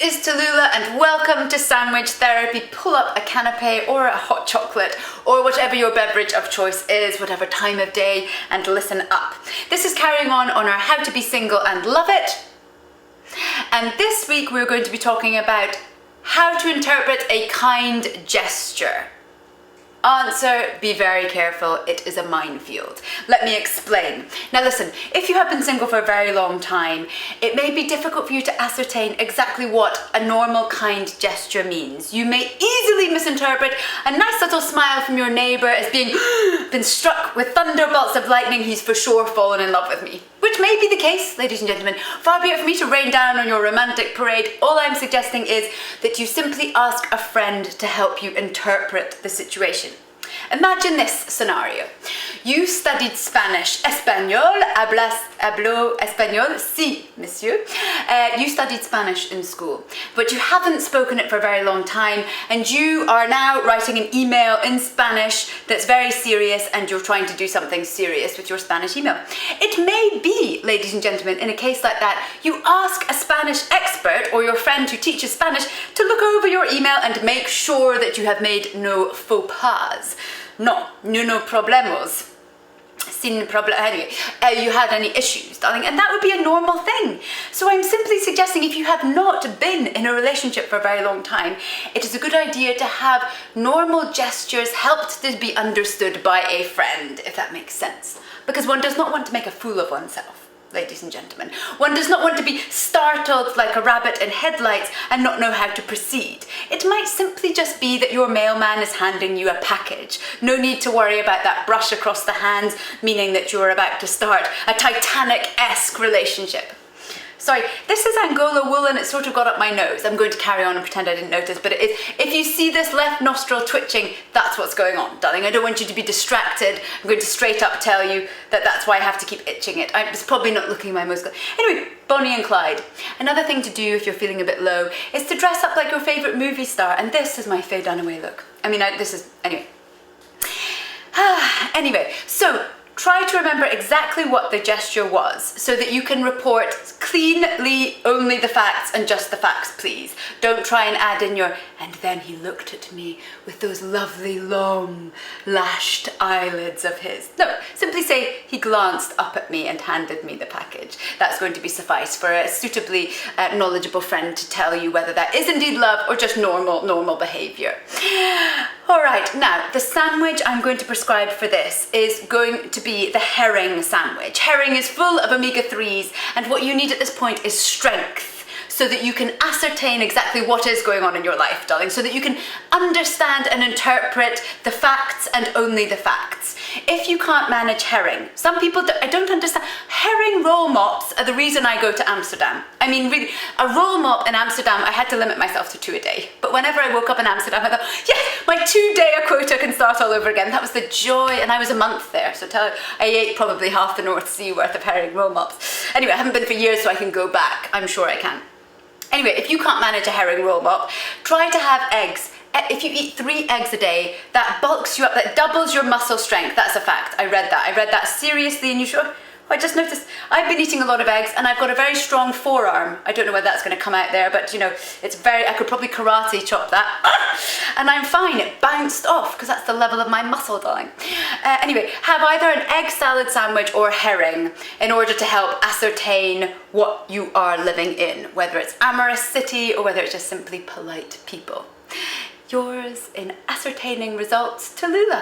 is Tallulah and welcome to Sandwich Therapy. Pull up a canapé or a hot chocolate or whatever your beverage of choice is, whatever time of day, and listen up. This is carrying on our How to Be Single and Love It. And this week we're going to be talking about how to interpret a kind gesture. Answer, be very careful, it is a minefield. Let me explain. Now listen, if you have been single for a very long time, it may be difficult for you to ascertain exactly what a normal kind gesture means. You may easily misinterpret a nice little smile from your neighbour as being been struck with thunderbolts of lightning, he's for sure fallen in love with me. Which may be the case, ladies and gentlemen. Far be it for me to rain down on your romantic parade. All I'm suggesting is that you simply ask a friend to help you interpret the situation. Imagine this scenario. You studied Spanish. Español, hablo español? Sí, monsieur. You studied Spanish in school, but you haven't spoken it for a very long time, and you are now writing an email in Spanish that's very serious, and you're trying to do something serious with your Spanish email. It may be, ladies and gentlemen, in a case like that, you ask a Spanish expert or your friend who teaches Spanish to look over your email and make sure that you have made no faux pas. No problemos. Sin problem. Anyway, you had any issues, darling, and that would be a normal thing. So I'm simply suggesting, if you have not been in a relationship for a very long time, it is a good idea to have normal gestures helped to be understood by a friend, if that makes sense. Because one does not want to make a fool of oneself. Ladies and gentlemen, one does not want to be startled like a rabbit in headlights and not know how to proceed. It might simply just be that your mailman is handing you a package. No need to worry about that brush across the hands, meaning that you're about to start a Titanic-esque relationship. Sorry, this is Angola wool and it sort of got up my nose. I'm going to carry on and pretend I didn't notice, but it is. If you see this left nostril twitching, that's what's going on, darling. I don't want you to be distracted. I'm going to straight up tell you that that's why I have to keep itching it. It's probably not looking my most good. Anyway, Bonnie and Clyde. Another thing to do if you're feeling a bit low is to dress up like your favourite movie star, and this is my Faye Dunaway look. Anyway, so try to remember exactly what the gesture was so that you can report cleanly only the facts and just the facts, please. Don't try and add in your, and then he looked at me with those lovely long lashed eyelids of his. No, simply say he glanced up at me and handed me the package. That's going to be suffice for a suitably knowledgeable friend to tell you whether that is indeed love or just normal behaviour. All right, now the sandwich I'm going to prescribe for this is going to be the herring sandwich. Herring is full of omega-3s, and what you need at this point is strength, so that you can ascertain exactly what is going on in your life, darling, so that you can understand and interpret the facts and only the facts. If you can't manage herring, some people, I don't understand, herring roll mops are the reason I go to Amsterdam. I mean, really, a roll mop in Amsterdam, I had to limit myself to 2 a day. But whenever I woke up in Amsterdam, I thought, yes, my 2-day quota can start all over again. That was the joy, and I was a month there, so I ate probably half the North Sea worth of herring roll mops. Anyway, I haven't been for years, so I can go back. I'm sure I can. Anyway, if you can't manage a herring roll mop, try to have eggs. If you eat 3 eggs a day, that bulks you up, that doubles your muscle strength. That's a fact. I read that seriously, and you sure? I just noticed I've been eating a lot of eggs and I've got a very strong forearm. I don't know whether that's going to come out there, but you know, I could probably karate chop that. And I'm fine, it bounced off because that's the level of my muscle, darling. Anyway, have either an egg salad sandwich or herring in order to help ascertain what you are living in, whether it's amorous city or whether it's just simply polite people. Yours in ascertaining results, Tallulah.